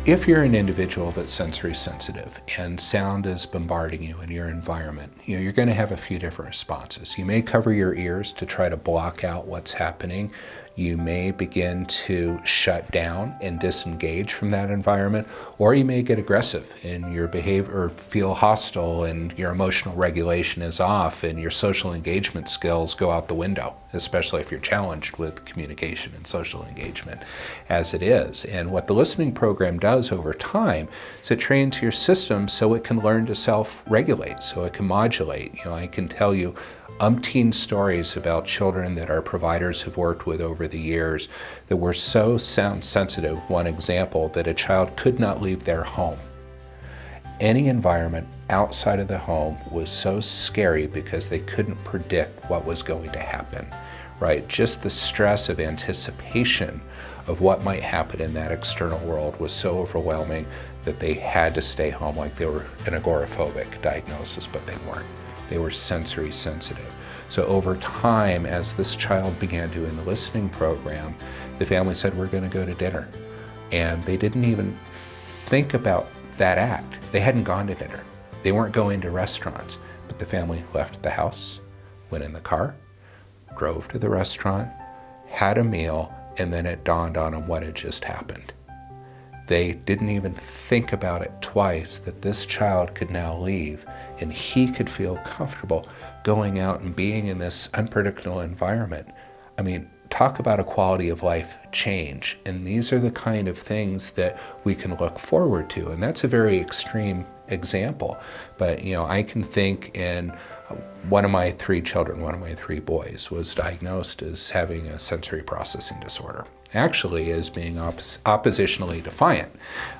If you're an individual that's sensory sensitive and sound is bombarding you in your environment, you're going to have a few different responses. You may cover your ears to try to block out what's happening. You may begin to shut down and disengage from that environment, or you may get aggressive in your behavior or feel hostile and your emotional regulation is off and your social engagement skills go out the window, especially if you're challenged with communication and social engagement as it is. And what the listening program does over time is it trains your system so it can learn to self-regulate, so it can modulate. I can tell you umpteen stories about children that our providers have worked with over the years that were so sound sensitive. One example, that a child could not leave their home. Any environment outside of the home was so scary because they couldn't predict what was going to happen, right? Just the stress of anticipation of what might happen in that external world was so overwhelming that they had to stay home, like they were an agoraphobic diagnosis, but they weren't. They were sensory sensitive. So over time, as this child began doing the listening program, the family said, we're going to go to dinner. And they didn't even think about that act. They hadn't gone to dinner. They weren't going to restaurants. But the family left the house, went in the car, drove to the restaurant, had a meal, and then it dawned on them what had just happened. They didn't even think about it twice, that this child could now leave and he could feel comfortable going out and being in this unpredictable environment. I mean, talk about a quality of life change. And these are the kind of things that we can look forward to. And that's a very extreme example. But, I can think in one of my three children, one of my three boys, was diagnosed as having a sensory processing disorder. Actually as being oppositionally defiant.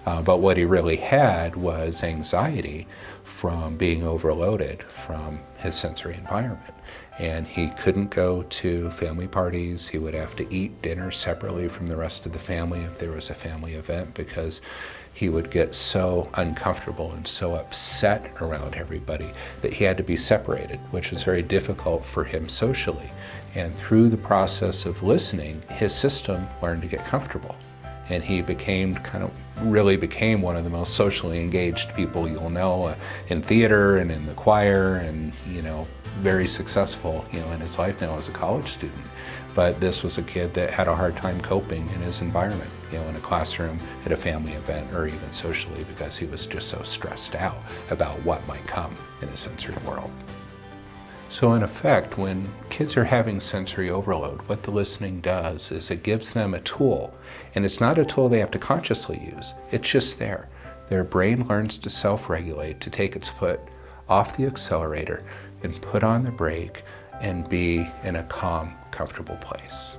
But what he really had was anxiety from being overloaded from his sensory environment. And he couldn't go to family parties. He would have to eat dinner separately from the rest of the family if there was a family event, because he would get so uncomfortable and so upset around everybody that he had to be separated, which was very difficult for him socially. And through the process of listening, his system learned to get comfortable. And he really became one of the most socially engaged people you'll know in theater and in the choir, and very successful in his life now as a college student. But this was a kid that had a hard time coping in his environment, in a classroom, at a family event, or even socially, because he was just so stressed out about what might come in a sensory world. So in effect, when kids are having sensory overload, what the listening does is it gives them a tool. And it's not a tool they have to consciously use. It's just there. Their brain learns to self-regulate, to take its foot off the accelerator and put on the brake and be in a calm, comfortable place.